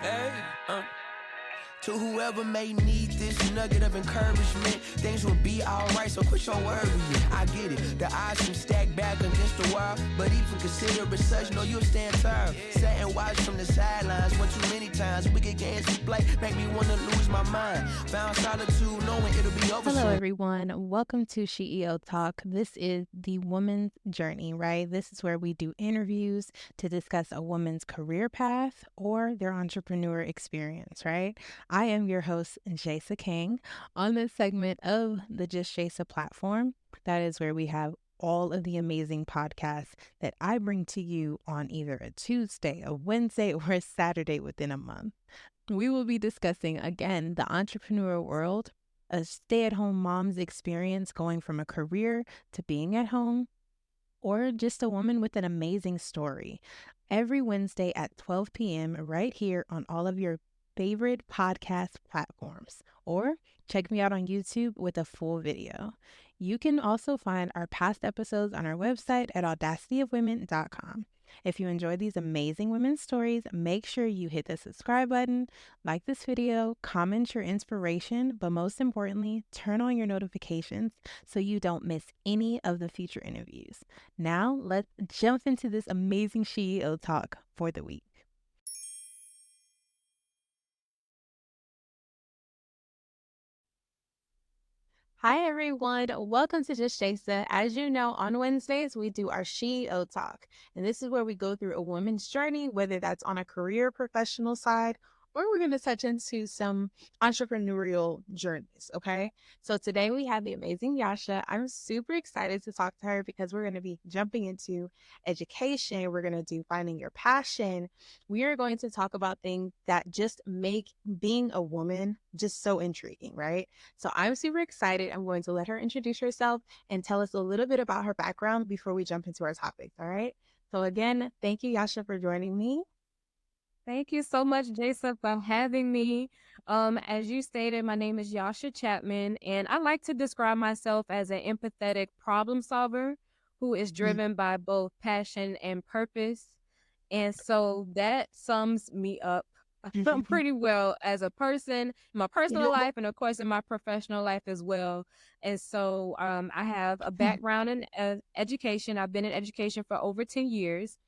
Hey, to whoever may need this nugget of encouragement, things will be alright, so quit your worrying. I get it, the odds seem stacked back against the wall, but even consider it such, know you'll stand tall. Sat and watch from the sidelines one too many times. Wicked games we play make me wanna lose my mind. Found solitude knowing it'll be over soon. Hello, everyone. Welcome to SheEO Talk. This is the woman's journey, right? This is where we do interviews to discuss a woman's career path or their entrepreneur experience, right? I am your host, Yasha King. On this segment of the Just Yasha platform, that is where we have all of the amazing podcasts that I bring to you on either a Tuesday, a Wednesday, or a Saturday within a month. We will be discussing, again, the entrepreneur world, a stay-at-home mom's experience going from a career to being at home, or just a woman with an amazing story. Every Wednesday at 12 p.m. right here on all of your favorite podcast platforms, or check me out on YouTube with a full video. You can also find our past episodes on our website at audacityofwomen.com. If you enjoy these amazing women's stories, make sure you hit the subscribe button, like this video, comment your inspiration, but most importantly, turn on your notifications so you don't miss any of the future interviews. Now, let's jump into this amazing SheEO talk for the week. Hi, everyone. Welcome to Just Yasha. As you know, on Wednesdays, we do our SheEO Talk. And this is where we go through a woman's journey, whether that's on a career professional side, or we're going to touch into some entrepreneurial journeys, okay? So today we have the amazing Yasha. I'm super excited to talk to her because we're going to be jumping into education. We're going to do finding your passion. We are going to talk about things that just make being a woman just so intriguing, right? So I'm super excited. I'm going to let her introduce herself and tell us a little bit about her background before we jump into our topics, all right? So again, thank you, Yasha, for joining me. Thank you so much, Jason, for having me. As you stated, my name is Yasha Chapman, and I like to describe myself as an empathetic problem solver who is driven by both passion and purpose. And so that sums me up pretty well as a person, in my personal life, and of course in my professional life as well. And so I have a background in education. I've been in education for over 10 years.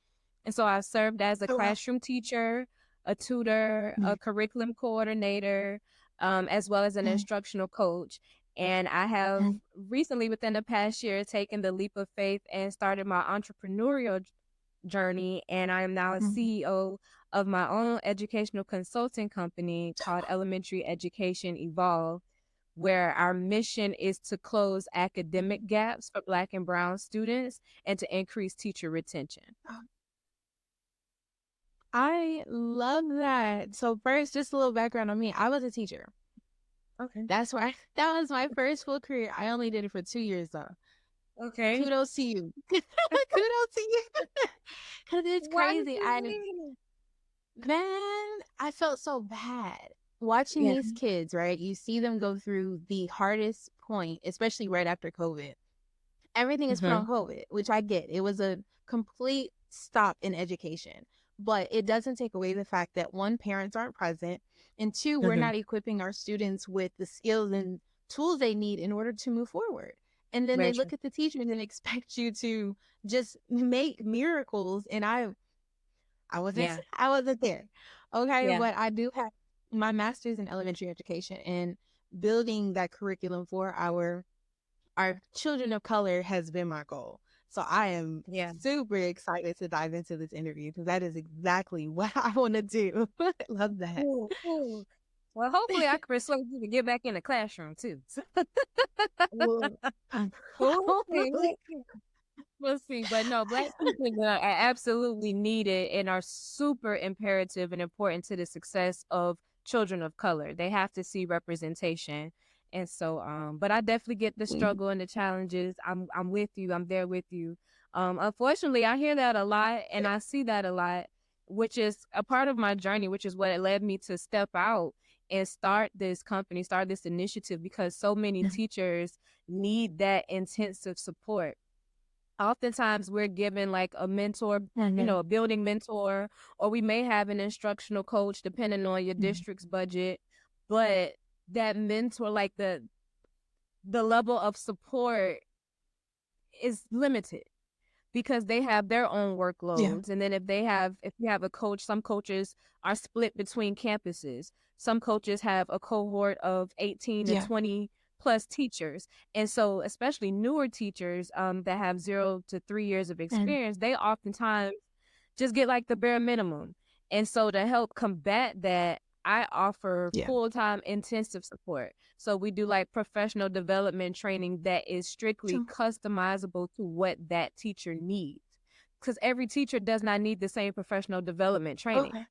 And so I've served as a classroom teacher, a tutor, a curriculum coordinator, as well as an instructional coach. And I have recently, within the past year, taken the leap of faith and started my entrepreneurial journey. And I am now a CEO of my own educational consulting company called Elementary Education Evolve, where our mission is to close academic gaps for Black and Brown students and to increase teacher retention. I love that. So first, just a little background on me. I was a teacher. Okay. That was my first full career. I only did it for 2 years though. Okay. Kudos to you. Kudos to you. Cause it's crazy. I felt so bad watching these kids, right? You see them go through the hardest point, especially right after COVID. Everything is put on COVID, which I get. It was a complete stop in education. But it doesn't take away the fact that one, parents aren't present, and two, we're not equipping our students with the skills and tools they need in order to move forward. And then they look at the teachers and expect you to just make miracles. And I wasn't there. Okay. Yeah. But I do have my master's in elementary education, and building that curriculum for our children of color has been my goal. So I am super excited to dive into this interview because that is exactly what I want to do. I love that. Cool. Well, hopefully I can persuade you to get back in the classroom too. We'll see. But no, Black teachers are absolutely needed and are super imperative and important to the success of children of color. They have to see representation. And so, but I definitely get the struggle and the challenges. I'm with you. I'm there with you. Unfortunately, I hear that a lot and I see that a lot, which is a part of my journey, which is what led me to step out and start this company, start this initiative, because so many teachers need that intensive support. oftentimes we're given like a mentor, Mm-hmm. a building mentor, or we may have an instructional coach depending on your district's budget. But that mentor, like the level of support is limited because they have their own Yeah. workloads. And then if you have a coach, some coaches are split between campuses. Some coaches have a cohort of 18 to Yeah. 20 plus teachers. And so especially newer teachers that have 0 to 3 years of And experience, they oftentimes just get like the bare minimum. And so to help combat that, I offer yeah. full-time intensive support. So we do like professional development training that is strictly So, customizable to what that teacher needs. Because every teacher does not need the same professional development training. okay.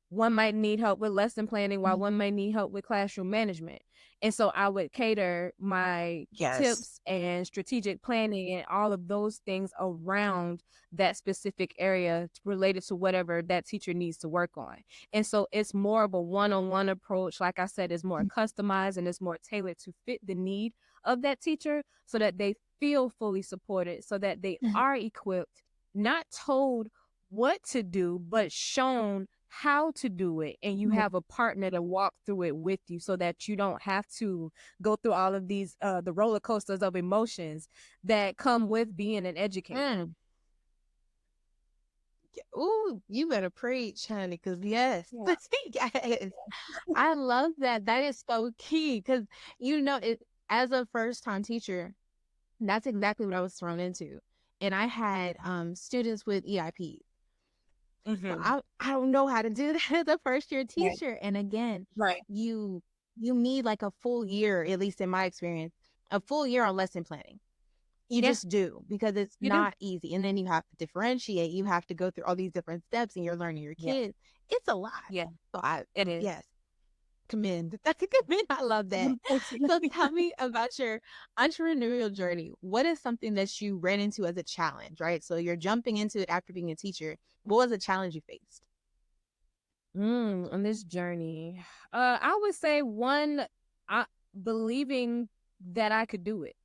One might need help with lesson planning while Mhm. one may need help with classroom management. And so I would cater my Yes. tips and strategic planning and all of those things around that specific area related to whatever that teacher needs to work on. And so it's more of a one-on-one approach. Like I said, it's more customized and it's more tailored to fit the need of that teacher so that they feel fully supported, so that they Mhm. are equipped, not told what to do, but shown how to do it. And you Yeah. have a partner to walk through it with you so that you don't have to go through all of these, the roller coasters of emotions that come with being an educator. Mm. Ooh, you better preach, honey, because yes, Yeah. yes, I love that. That is so key because it as a first time teacher, that's exactly what I was thrown into, and I had students with EIP. So Mm-hmm. I don't know how to do that as a first year Right. teacher, and again, Right. you you need like a full year, at least in my experience, a full year on lesson planning. You Yeah, just do because it's you do. not easy. And then you have to differentiate. You have to go through all these different steps and you're learning your Yeah. kids. It's a lot. Yeah, So I, it is. yes, commend. That's a commend. I love that. So tell me about your entrepreneurial journey. What is something that you ran into as a challenge, right? So you're jumping into it after being a teacher. What was a challenge you faced? On this journey, I would say one, I believing that I could do it.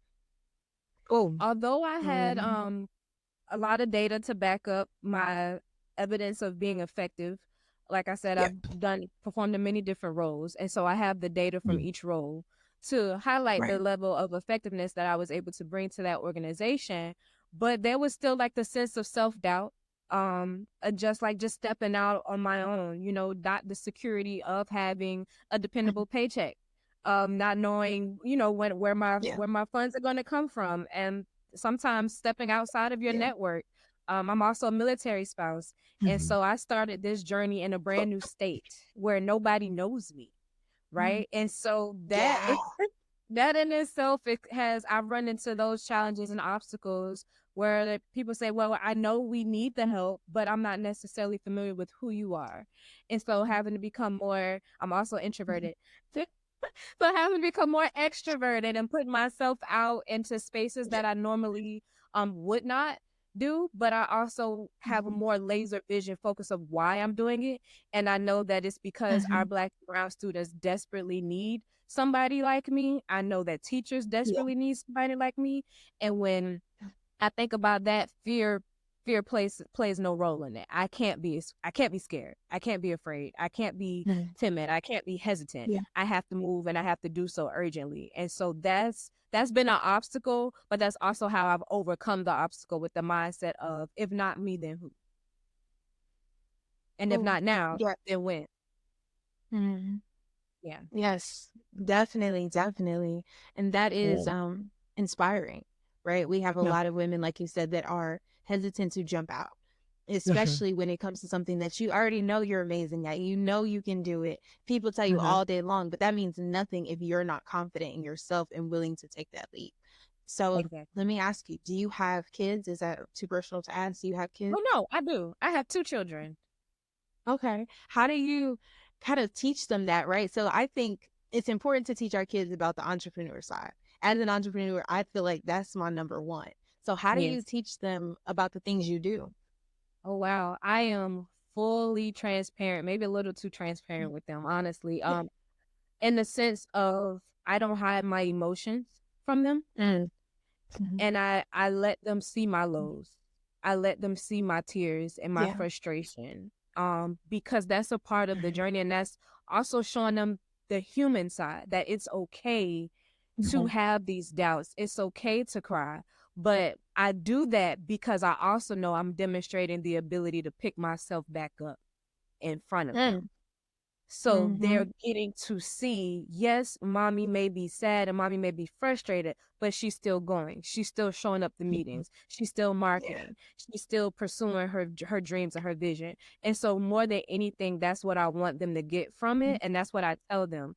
Oh, Although I had mm, a lot of data to back up my evidence of being effective. Like I said, yeah. I've performed in many different roles. And so I have the data from Mm, each role to highlight the right. level of effectiveness that I was able to bring to that organization. But there was still like the sense of self doubt. Just stepping out on my own, not the security of having a Mhm. dependable paycheck, not knowing, Yeah. where my funds are going to come from, and sometimes stepping outside of your Yeah. network. I'm also a military spouse. And Mhm. so I started this journey in a brand new state where nobody knows me. Mm, Right. And so that yeah. that in itself, I've run into those challenges and obstacles where people say, well, I know we need the help, but I'm not necessarily familiar with who you are. And so having to become more, I'm also Mhm. introverted. So having to become more extroverted and putting myself out into spaces Yeah. that I normally would not do, but I also have a Mhm. more laser vision focus of why I'm doing it. And I know that it's because our Mhm. Black and brown students desperately need somebody like me. I know that teachers Yeah. desperately need somebody like me. And when I think about that, fear plays no role in it. I can't be scared. I can't be afraid. I can't be Mhm. timid. I can't be hesitant. Yeah. I have to move and I have to do so urgently. And so that's been an obstacle, but that's also how I've overcome the obstacle with the mindset of if not me, then who? And if Oh, not now, yeah. then when? Mhm. Yeah. Yes, definitely, definitely. And that is inspiring, right? We have a Yeah. lot of women, like you said, that are hesitant to jump out, Mhm. especially when it comes to something that you already know you're amazing at. You know you can do it. People tell you Mhm. all day long, but that means nothing if you're not confident in yourself and willing to take that leap. So Exactly. let me ask you, do you have kids? Is that too personal to ask? Do you have kids? Oh no, I do. I have 2 children. Okay. How do you kind of teach them that, right? So I think it's important to teach our kids about the entrepreneur side. As an entrepreneur, I feel like that's my number one. So how do you Yes. teach them about the things you do? Oh wow, I am fully transparent, maybe a little too transparent Mm, with them, honestly. yeah. In the sense of I don't hide my emotions from them. Mm, Mhm. And I let them see my lows. I let them see my tears and my Yeah. frustration. Because that's a part of the Mhm. journey, and that's also showing them the human side, that it's okay to Mhm. have these doubts. It's okay to cry. But I do that because I also know I'm demonstrating the ability to pick myself back up in front of them. Mm. So they're Mhm. getting to see, yes, mommy may be sad and mommy may be frustrated, but she's still going. She's still showing up the Mhm. meetings. She's still Yeah. marketing. She's still pursuing her dreams and her vision. And so more than anything, that's what I want them to get from it. Mhm. And that's what I tell them.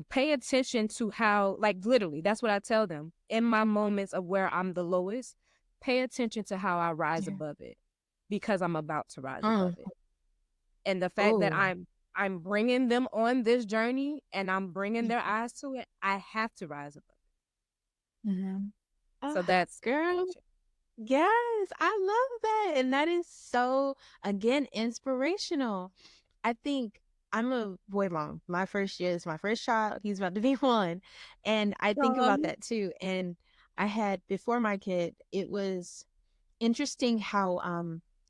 Pay attention to how, like, literally, that's what I tell them. In my moments of where I'm the lowest, pay attention to how I rise Yeah. above it, because I'm about to rise above Mm. it. And the fact that Oh. I'm bringing them on this journey and I'm bringing their eyes to it, I have to rise above Mhm. it. So Ah, that's girl. Yes, I love that. And that is so, again, inspirational. I think I'm a boy mom. My first year is my first child. He's about to be one. And I think about um, that too. And I had, before my kid, it was interesting how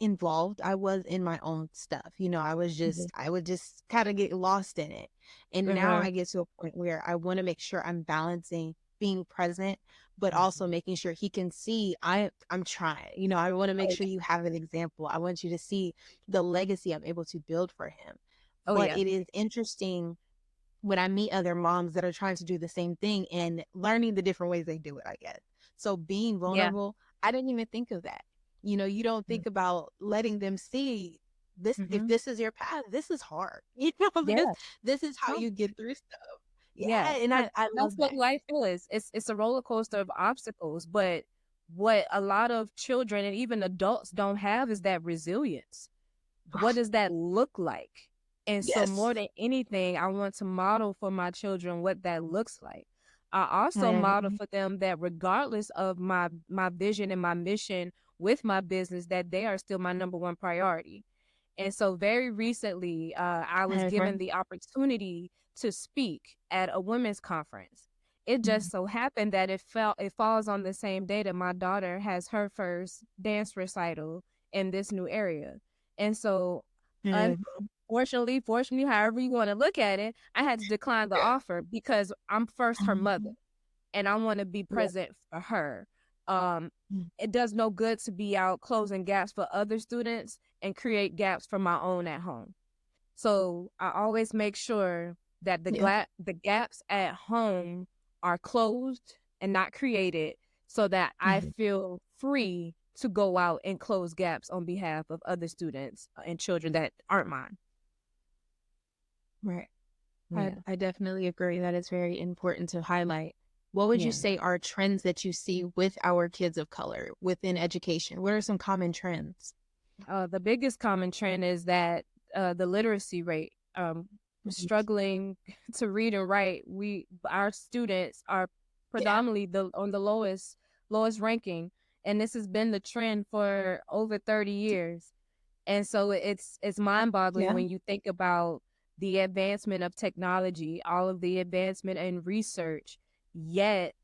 involved I was in my own stuff. mhm, I would just kind of get lost in it. And now uh-huh. I get to a point where I want to make sure I'm balancing being present, but also Mhm. making sure he can see I'm trying. I want to make Oh, sure yeah. you have an example. I want you to see the legacy I'm able to build for him. Oh, But yeah. it is interesting when I meet other moms that are trying to do the same thing and learning the different ways they do it, I guess. So being Yeah. vulnerable, I didn't even think of that. You don't think about letting them see this. If Mm-hmm. this is your path, this is hard. Yeah. This is how No. you get through stuff. Yeah. Yeah, and Because I that's love what that. life is. It's a roller coaster of obstacles. But what a lot of children and even adults don't have is that resilience. What does that look like? And so more Yes. than anything, I want to model for my children what that looks like. I also model Mhm. for them that regardless of my vision and my mission with my business, that they are still my number one priority. And so very recently, I was given Mhm. the opportunity to speak at a women's conference. It just Mhm. so happened that it falls on the same day that my daughter has her first dance recital in this new area. And so Mhm. unfortunately, fortunately, however you want to look at it, I had to decline the Yeah. offer because I'm first her mother Mhm. and I want to be Yeah. present for her. Um, Mhm. it does no good to be out closing gaps for other students and create gaps for my own at home. So I always make sure that Yeah. the gaps at home are closed and not created, so that I Mhm. feel free to go out and close gaps on behalf of other students and children that aren't mine. Right. Yeah. I definitely agree that it's very important to highlight. What would you Yeah. say are trends that you see with our kids of color within education? What are some common trends? The biggest common trend is that the literacy rate, Mhm. struggling to read and write. Our students are Yeah. predominantly on the lowest ranking, and this has been the trend for over 30 years. And so it's mind-boggling Yeah. when you think about the advancement of technology, all of the advancement in research, yet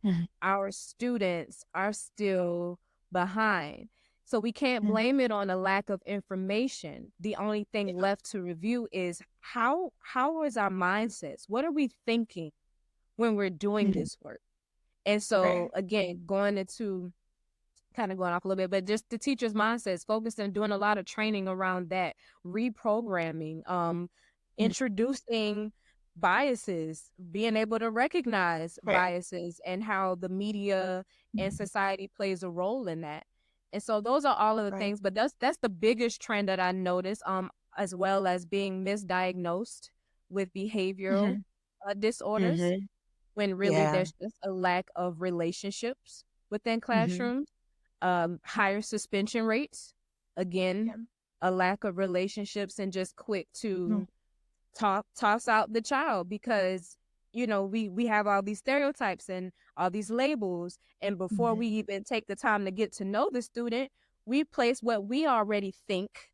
Mhm. our students are still behind. So we can't Mhm. blame it on a lack of information. The only thing Yeah. left to review is how is our mindsets? What are we thinking when we're doing Mhm. this work? And so Right. again, going into kind of going off a little bit, but just the teacher's mindsets, focusing, doing a lot of training around that, reprogramming, Mhm. introducing biases, being able to recognize Right. biases and how the media and Mhm. society plays a role in that. And so those are all of the Right. things, but that's the biggest trend that I noticed, as well as being misdiagnosed with behavioral Mhm. disorders, Mhm. when really Yeah. there's just a lack of relationships within Mhm. classrooms, higher suspension rates, again, Yeah. a lack of relationships, and just quick Mhm. to toss out the child because we have all these stereotypes and all these labels, and before Mhm. we even take the time to get to know the student, we place what we already think,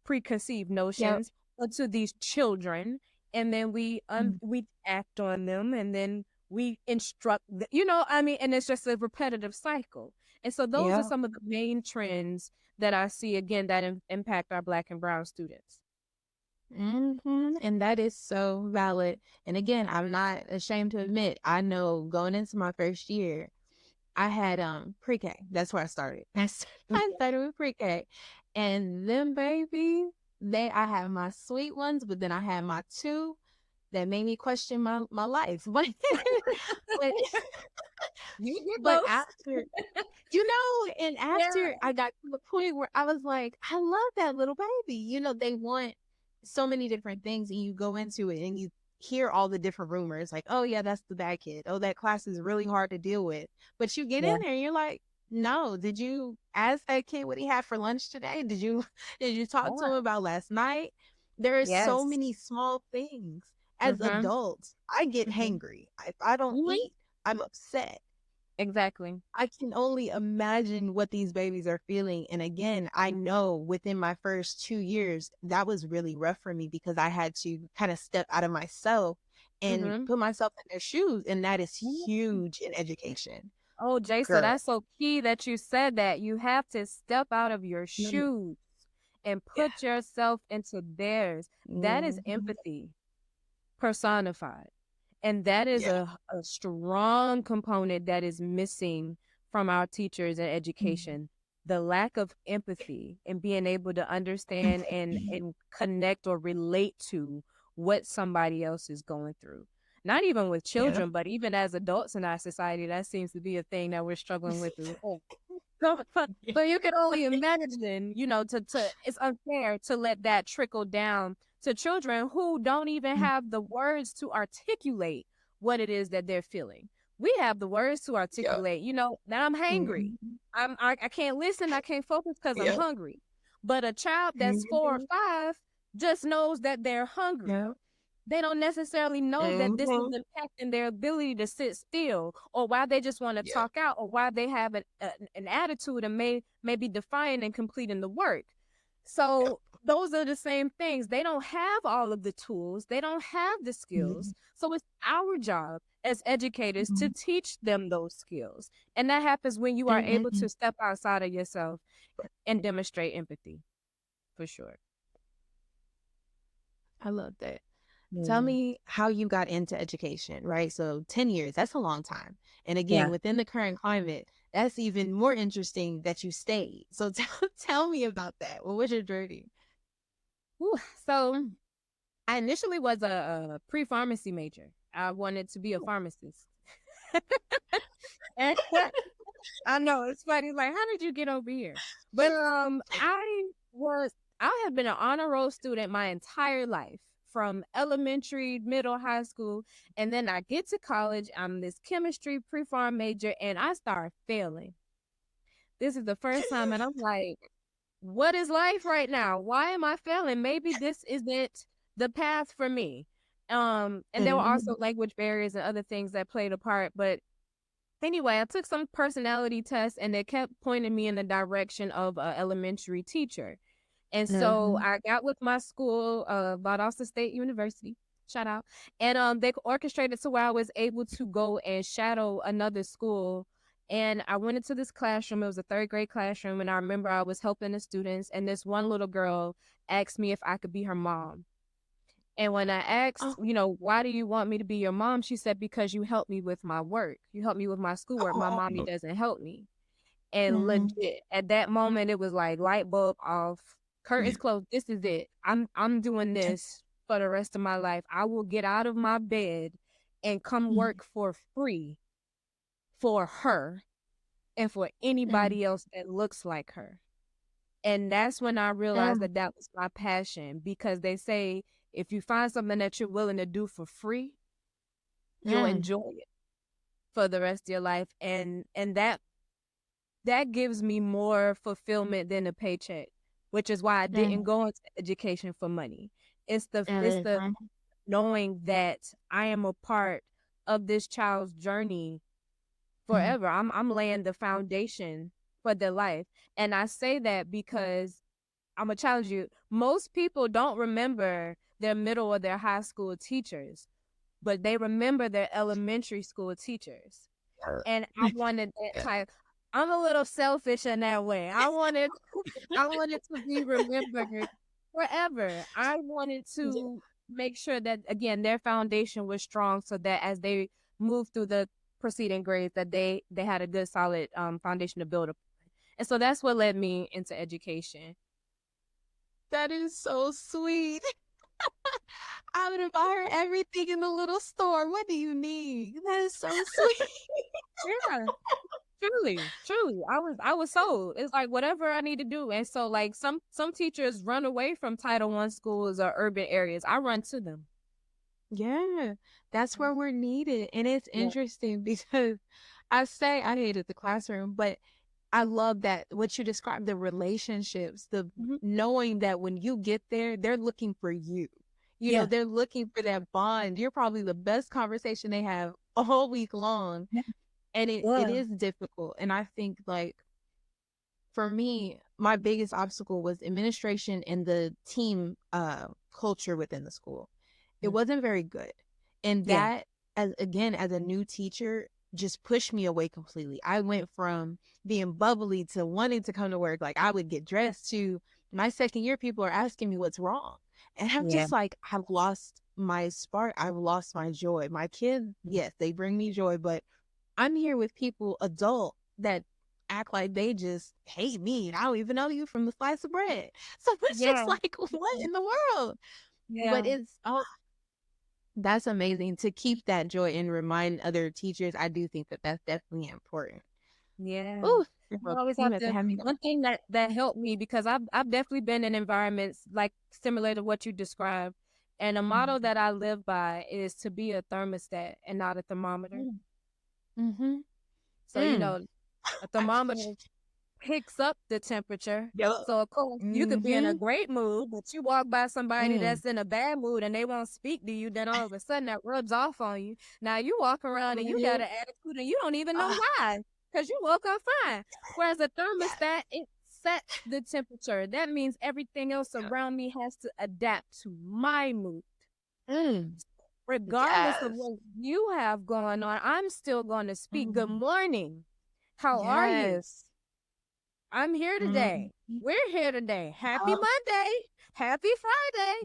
preconceived Yep. notions, onto these children, and then we Mhm. we act on them, and then we instruct, and it's just a repetitive cycle. And so those are Yeah. some of the main trends that I see, again, that impact our Black and Brown students. And that is so valid. And again, I'm not ashamed to admit, I know going into my first year, I had pre-K. That's where I started. I started with pre-K. And them babies, I had my sweet ones, but then I had my two that made me question my life. But You get but close. after, and Yeah. after I got to the point where I was like, I love that little baby. They want so many different things, and you go into it and you hear all the different rumors, like, oh yeah, that's the bad kid. Oh, that class is really hard to deal with. But you get in Yeah. there and you're like, no, did you ask that kid what he had for lunch today? Did you did you talk to him about last night? There are so Yes. many small things. As Mm-hmm. adults, I get Mm-hmm. hangry. If I don't eat, I'm upset. Exactly. I can only imagine what these babies are feeling. And again, I know within my first 2 years, that was really rough for me because I had to kind of step out of myself and Mm-hmm. put myself in their shoes. And that is huge in education. Oh, Jason, Girl. that's so key that you said that. You have to step out of your Mm, shoes and yeah. put yourself into theirs. That is Mhm. empathy personified. And that is Yeah. a strong component that is missing from our teachers in Mhm. education. The lack of empathy and being able to understand and connect or relate to what somebody else is going through. Not even with Yeah. children, but even as adults in our society, that seems to be a thing that we're struggling with as well. So you can only imagine, it's unfair to let that trickle down to children who don't even have the words to articulate what it is that they're feeling. We have the words to Yeah. articulate, that I'm hangry. Mhm. I can't listen, I can't focus because I'm Yeah. hungry. But a child that's 4 or Mhm. 5 just knows that they're hungry. Yeah. They don't necessarily know that this is Mhm. impacting their ability to sit still, or why they just want to Yeah. talk out, or why they have an attitude and may be defiant and completing the work. Yeah. So those are the same things. They don't have all of the tools. They don't have the Mhm. skills. So it's our job as educators to Mhm. teach them those skills. And that happens when you are able Mhm. to step outside of yourself and demonstrate empathy, for sure. I love that. Tell Mm. me how you got into education, right? So 10 years, that's a long time. And again, Yeah. within the current climate, that's even more interesting that you stayed. So tell me about that. What was your journey? Whew. So I initially was a pre-pharmacy major. I wanted to be a pharmacist. And I know it's funny. Like, how did you get over here? But I have been an honor roll student my entire life, from elementary, middle, high school, and then I get to college. I'm this chemistry pre-pharm major, and I start failing. This is the first time, and I'm like, what is life right now? Why am I failing? Maybe this isn't the path for me. And there were also Mhm. language barriers and other things that played a part. But anyway, I took some personality tests and they kept pointing me in the direction of an elementary teacher. And so Mhm. I got with my school, Valdosta State University, shout out. And they orchestrated to where I was able to go and shadow another school. And I went into this classroom. It was a third grade classroom. And I remember I was helping the students. And this one little girl asked me if I could be her mom. And when I asked, Oh, why do you want me to be your mom? She said, because you help me with my work. You help me with my schoolwork. My mommy oh. doesn't help me. And Mhm. legit, at that moment, it was like light bulb off, Yeah. curtains closed. This is it. I'm doing this for the rest of my life. I will get out of my bed and come Mhm. work for free for her and for Mhm. anybody else that looks like her. And that's when I realized Mhm. that that was my passion, because they say if you find something that you're willing to do for free, you'll Mhm. enjoy it for the rest of your life. And that gives me more fulfillment than a paycheck, which is why I didn't Mhm. go into education for money. It's the Mhm. knowing that I am a part of this child's journey Mhm. forever. I'm laying the foundation for their life. And I say that because I'm gonna challenge you. Most people don't remember their middle or their high school teachers, but they remember their elementary school teachers. And I wanted that type. I'm a little selfish in that way. I wanted to be remembered forever. I wanted to make sure that, again, their foundation was strong, so that as they move through the preceding grades, that they had a good solid foundation to build upon. And so that's what led me into education. That is so sweet. I would have bought her everything in the little store. What do you need? That is so sweet. Yeah. Truly, truly. I was sold. It's like whatever I need to do. And so like some teachers run away from Title I schools or urban areas. I run to them. Yeah, that's where we're needed. And it's Yeah. interesting because I say I hated the classroom, but I love that what you described, the relationships, the Mhm. knowing that when you get there, they're looking for you. You know, Yeah. they're looking for that bond. You're probably the best conversation they have all week long. Yeah. And it Yeah. is difficult. And I think like for me, my biggest obstacle was administration and the team culture within the school. It wasn't very good. And Yeah. that, as again, as a new teacher, just pushed me away completely. I went from being bubbly to wanting to come to work. Like I would get dressed to my second year, people are asking me what's wrong. And I'm Yeah. just like, I've lost my spark. I've lost my joy. My kids, yes, they bring me joy, but I'm here with people, adult, that act like they just hate me. I don't even know you from the slice of bread. So it's just Yeah. like, what in the world? But Yeah. it's that's amazing to keep that joy and remind other teachers. I do think that that's definitely important. Yeah. Ooh, You always you have have to to. have me. One thing that helped me, because I've definitely been in environments like similar to what you described, and a motto that I live by is to be a thermostat and not a thermometer. Mm-hmm. So a thermometer picks up the temperature. Yup. So of course you could be in a Mm-hmm. great mood, but you walk by somebody that's in a bad mood and they won't speak to you, then all of a sudden that rubs off on you. Now you walk around and you got an attitude and you don't even know why, because you woke up fine. Whereas a thermostat, it sets the temperature. That means everything else around me has to adapt to my mood. Regardless of Yes. what you have going on, I'm still going to speak. Good morning. How are you? Yes. I'm here Mm-hmm. today. We're here today. Happy Monday. Happy Friday.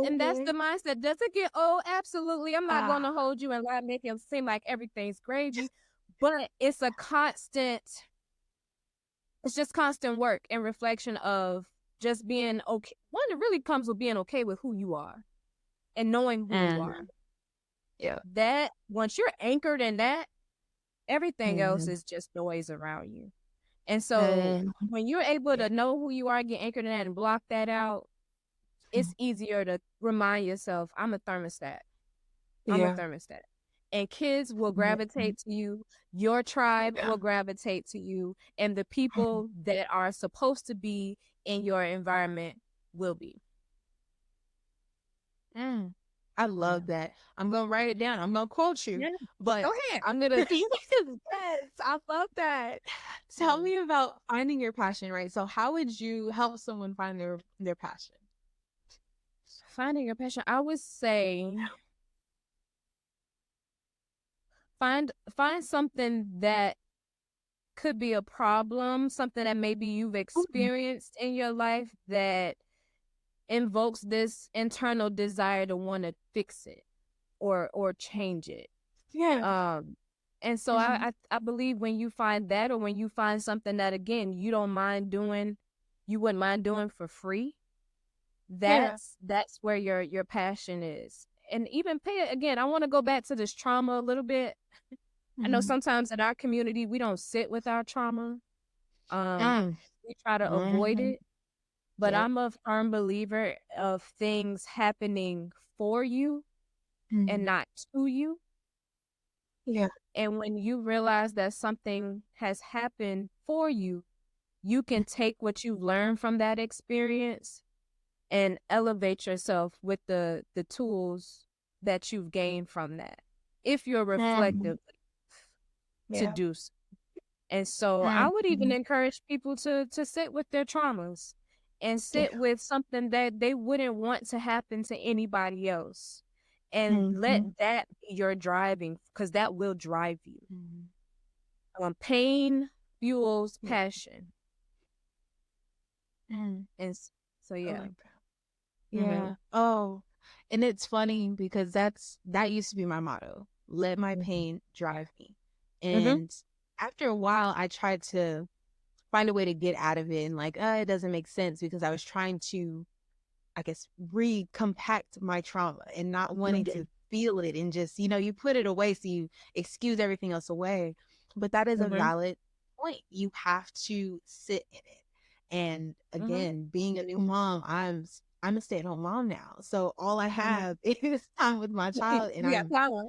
And that's the mindset. Does it get old? Absolutely. I'm not going to hold you and lie, make it seem like everything's gravy. But it's just constant work and reflection of just being okay. One, it really comes with being okay with who you are and knowing who you are. Yeah. That, once you're anchored in that, everything else is just noise around you. And so when you're able to know who you are, get anchored in that and block that out, it's easier to remind yourself, I'm a thermostat. I'm a thermostat. And kids will gravitate to you. Your tribe will gravitate to you. And the people that are supposed to be in your environment will be. I love that. I'm gonna write it down. I'm gonna quote you, Yeah. but Go ahead. I'm gonna. Yes, I love that. Tell me about finding your passion, right? So, how would you help someone find their passion? Finding your passion, I would say find something that could be a problem, something that maybe you've experienced in your life that invokes this internal desire to want to fix it or change it. Yeah. And so I believe when you find that, or when you find something that, again, you wouldn't mind doing for free, that's where your passion is. And even again, I want to go back to this trauma a little bit. I know sometimes in our community we don't sit with our trauma. We try to avoid it. But I'm a firm believer of things happening for you and not to you. Yeah. And when you realize that something has happened for you, you can take what you've learned from that experience and elevate yourself with the tools that you've gained from that, if you're reflective to do so. And so I would even encourage people to sit with their traumas and sit with something that they wouldn't want to happen to anybody else, and let that be your driving, because that will drive you. Pain fuels passion. And so, I yeah. like that. Yeah. Oh, and it's funny because that used to be my motto. Let my pain drive me. And after a while, I tried to find a way to get out of it, and like, it doesn't make sense because I was trying to, I guess, recompact my trauma and not wanting to feel it, and just, you put it away, so you excuse everything else away. But that is a valid point. You have to sit in it. And again, being a new mom, I'm a stay-at-home mom now. So all I have is time with my child, and Yeah, power.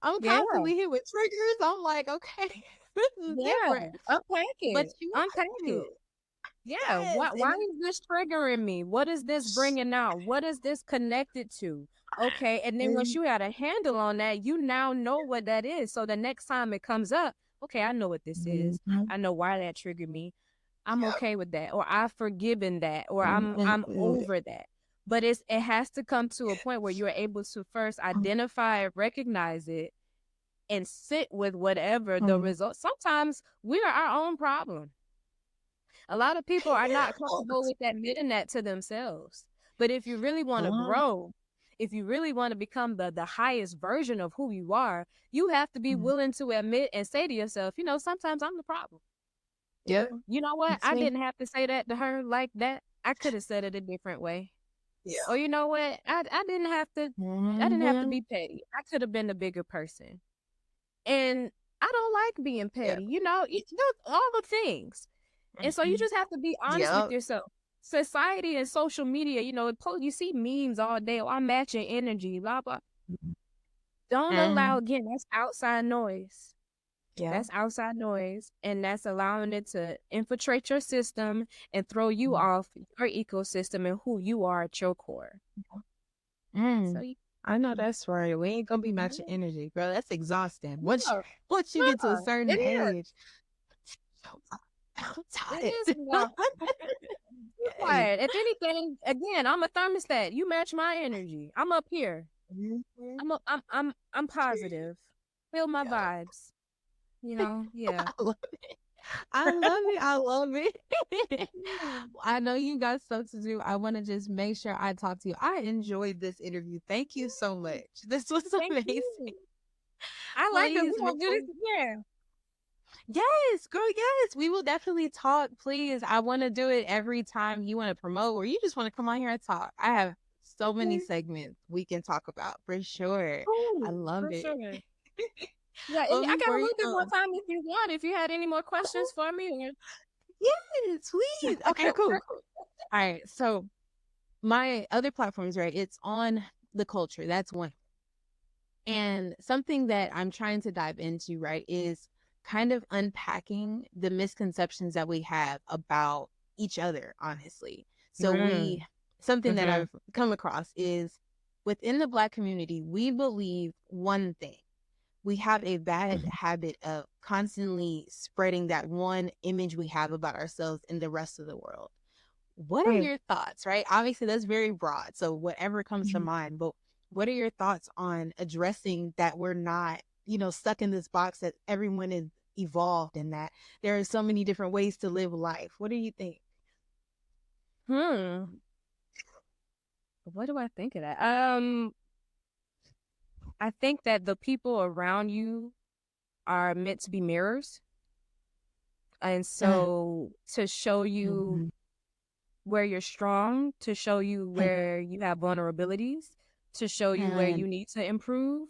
I'm Yeah, constantly hit with triggers. I'm like, okay, this is yeah. different. Unpack But it. you Unpack have it. to. Yeah. Yes. Why is this triggering me? What is this bringing out? What is this connected to? Okay. And then once And you had a handle on that, you now know what that is. So the next time it comes up, okay, I know what this is. I know why that triggered me. I'm okay with that, or I've forgiven that, or I'm over that. But it has to come to a point where you're able to first identify, recognize it, and sit with whatever the result. Sometimes we are our own problem. A lot of people are not comfortable with admitting that to themselves. But if you really want to grow, if you really want to become the highest version of who you are, you have to be willing to admit and say to yourself, sometimes I'm the problem. yeah, You know what? it's I me. didn't have to say that to her like that. I could have said it a different way. Yeah. Or you know what? I didn't have to be petty. I could have been the bigger person. And I don't like being petty. All the things. And so you just have to be honest with Yep. yourself. Society and social media, you see memes all day. Oh, I'm matching energy, blah blah. Don't allow, again, that's outside noise. Yeah. That's outside noise, and that's allowing it to infiltrate your system and throw you off your ecosystem and who you are at your core. So I know that's right. We ain't gonna be matching energy, girl. That's exhausting. Once no, you get to a it certain is. age, I'm It tired. is. You're Hey. quiet. If anything, again, I'm a thermostat. You match my energy. I'm up here. I'm positive. Feel my vibes. Yeah. I love it. I love it. I love it. I know you got stuff to do. I want to just make sure I talk to you. I enjoyed this interview. Thank you so much. This was Thank amazing. you. I like it. Please We're make gonna do sure. this again. Yes, girl, yes. We will definitely talk. Please. I want to do it every time you want to promote, or you just want to come on here and talk. I have so many segments we can talk about for sure. I Cool. love For it. sure. Yeah, and Well, I got a before you little bit more go, time if you want. If you had any more questions for me. yes, please. Okay, cool. All right. So my other platforms, right? It's on the culture. That's one. And something that I'm trying to dive into, right, is kind of unpacking the misconceptions that we have about each other, honestly. So something that I've come across is within the Black community, we believe one thing. We have a bad habit of constantly spreading that one image we have about ourselves in the rest of the world. What are your thoughts, right? Obviously, that's very broad. So whatever comes to mind, but what are your thoughts on addressing that we're not, stuck in this box, that everyone is evolved and that there are so many different ways to live life? What do you think? What do I think of that? I think that the people around you are meant to be mirrors. And so to show you where you're strong, to show you where you have vulnerabilities, to show you where you need to improve.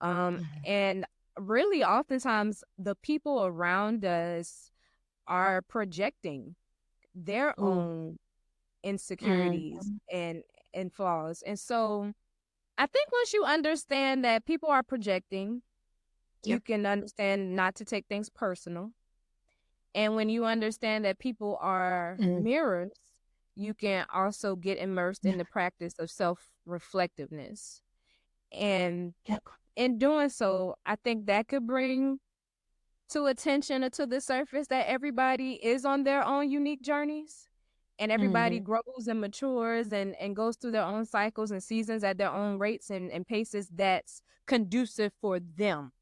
And really oftentimes the people around us are projecting their own insecurities and flaws. And so I think once you understand that people are projecting, you can understand not to take things personal. And when you understand that people are mirrors, you can also get immersed in the practice of self-reflectiveness. And in doing so, I think that could bring to attention or to the surface that everybody is on their own unique journeys. and everybody grows and matures and goes through their own cycles and seasons at their own rates and paces that's conducive for them.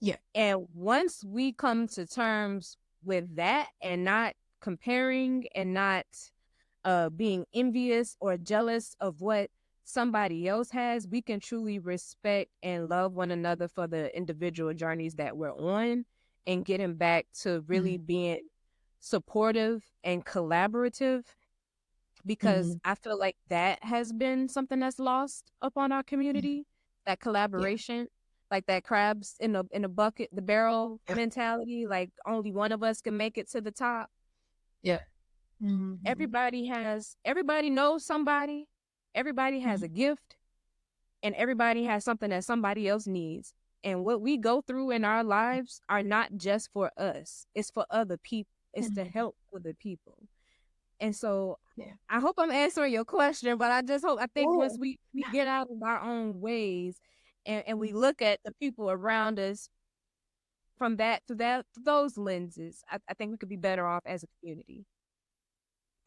Yeah. And once we come to terms with that and not comparing and not being envious or jealous of what somebody else has, we can truly respect and love one another for the individual journeys that we're on, and getting back to really being supportive and collaborative, because I feel like that has been something that's lost upon our community, that collaboration, like that crabs in the bucket, the barrel mentality, like only one of us can make it to the top. Yeah. Everybody knows somebody, everybody has a gift, and everybody has something that somebody else needs. And what we go through in our lives are not just for us, it's for other people, it's to help other people. And so I hope I'm answering your question, but I think once we get out of our own ways and we look at the people around us from those lenses, I think we could be better off as a community.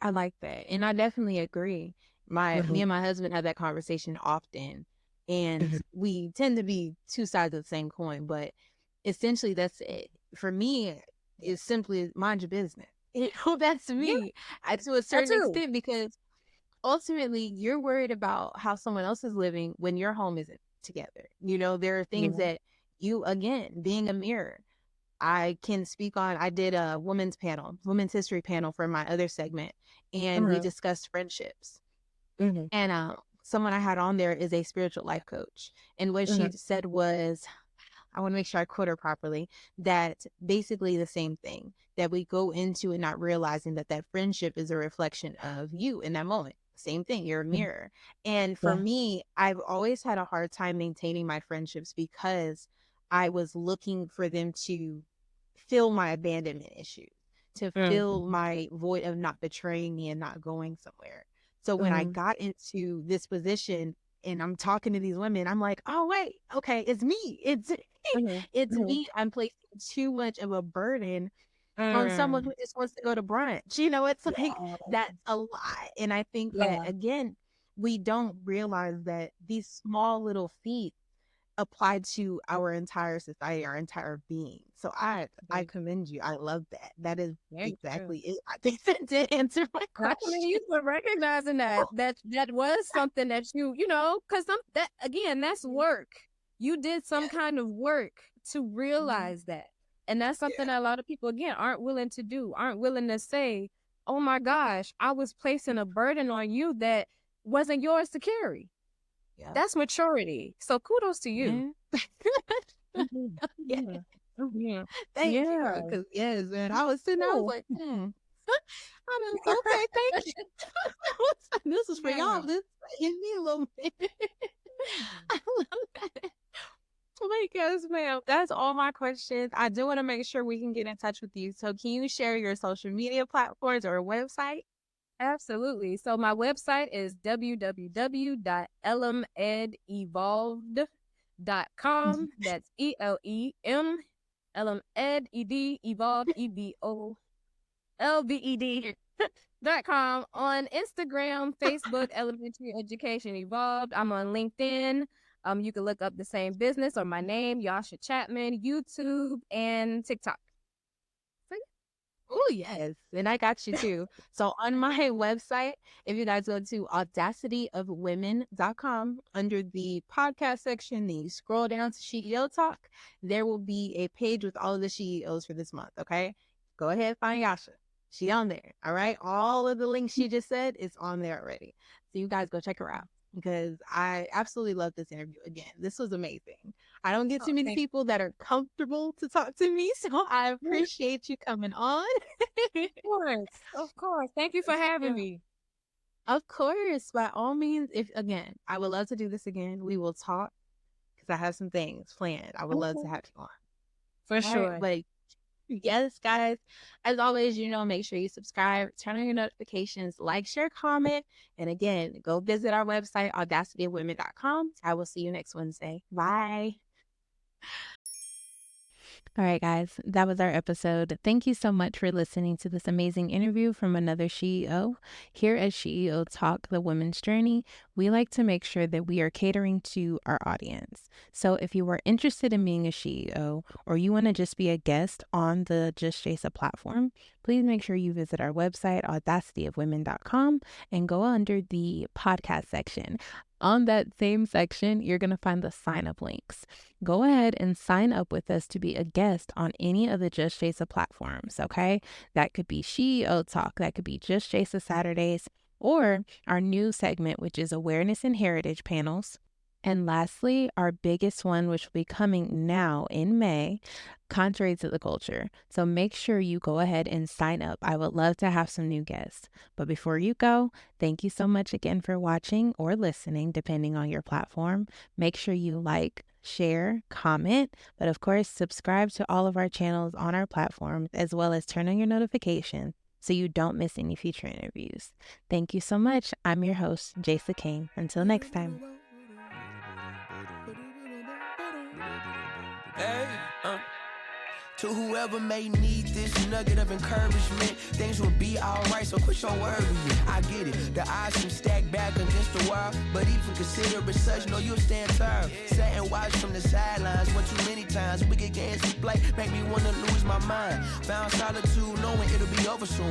I like that. And I definitely agree. Me and my husband have that conversation often, and we tend to be two sides of the same coin, but essentially that's it. For me, it's simply mind your business. That's me. To a certain extent, because ultimately you're worried about how someone else is living when your home isn't together. There are things that you, again, being a mirror. I can speak on, I did a women's history panel for my other segment, and we discussed friendships. And someone I had on there is a spiritual life coach. And what she said was, I want to make sure I quote her properly, that basically the same thing, that we go into and not realizing that friendship is a reflection of you in that moment. Same thing, you're a mirror. And for me, I've always had a hard time maintaining my friendships because I was looking for them to fill my abandonment issues, to fill my void of not betraying me and not going somewhere. So when I got into this position and I'm talking to these women, I'm like, oh, wait, okay, it's me. It's me. I'm placing too much of a burden on someone who just wants to go to brunch. It's like, that's a lot. And I think that, again, we don't realize that these small little feet apply to our entire society, our entire being. So I commend you. I love that. That is exactly it. I think that did answer my question. I mean, you for recognizing that was something that because that, again, that's work. You did some kind of work to realize that. And that's something that a lot of people, again, aren't willing to do, aren't willing to say, oh my gosh, I was placing a burden on you that wasn't yours to carry. Yeah. That's maturity. So kudos to you. Thank you. Because yes, man, I was sitting, I was like, I was okay, thank you. This is for y'all. This hit me a little bit. I love that. Oh my gosh, ma'am. That's all my questions. I do want to make sure we can get in touch with you. So can you share your social media platforms or website? Absolutely. So my website is www.elemedevolved.com. That's ELEM, ELEMED, evolved, EVOLVED.com. On Instagram, Facebook, Elementary Education Evolved. I'm on LinkedIn. You can look up the same business or my name, Yasha Chapman, YouTube, and TikTok. Oh, yes. And I got you too. So on my website, if you guys go to audacityofwomen.com, under the podcast section, then you scroll down to SheEO Talk, there will be a page with all of the SheEOs for this month. Okay. Go ahead, find Yasha. She on there. All right. All of the links she just said is on there already. So you guys go check her out, because I absolutely love this interview. Again, this was amazing. I don't get too many people that are comfortable to talk to me, so I appreciate you coming on. Of course. Thank you for having me. Of course, by all means. Again, I would love to do this again. We will talk, because I have some things planned. I would love to have you on. For sure. But yes, guys, as always, make sure you subscribe, turn on your notifications, like, share, comment. And again, go visit our website, audacityofwomen.com. I will see you next Wednesday. Bye. All right, guys, that was our episode. Thank you so much for listening to this amazing interview from another SheEO. Here at SheEO Talk, the Women's Journey, we like to make sure that we are catering to our audience. So if you are interested in being a SheEO or you want to just be a guest on the Just Jasa platform, please make sure you visit our website, audacityofwomen.com, and go under the podcast section. On that same section, you're going to find the sign up links. Go ahead and sign up with us to be a guest on any of the Just Jasa platforms, okay? That could be SheEO Talk, that could be Just Jasa Saturdays, or our new segment, which is Awareness and Heritage Panels. And lastly, our biggest one, which will be coming now in May, Contrary to the Culture. So make sure you go ahead and sign up. I would love to have some new guests. But before you go, thank you so much again for watching or listening, depending on your platform. Make sure you like, share, comment, but of course, subscribe to all of our channels on our platforms, as well as turn on your notifications so you don't miss any future interviews. Thank you so much. I'm your host, Jasa King. Until next time. Hey, to whoever may need this nugget of encouragement, things will be alright, so quit your worry. I get it, the odds seem stacked back against the wall, but even consider it such, no, you'll stand tall. Sat and watch from the sidelines one too many times. Wicked games we play make me wanna lose my mind. Found solitude knowing it'll be over soon.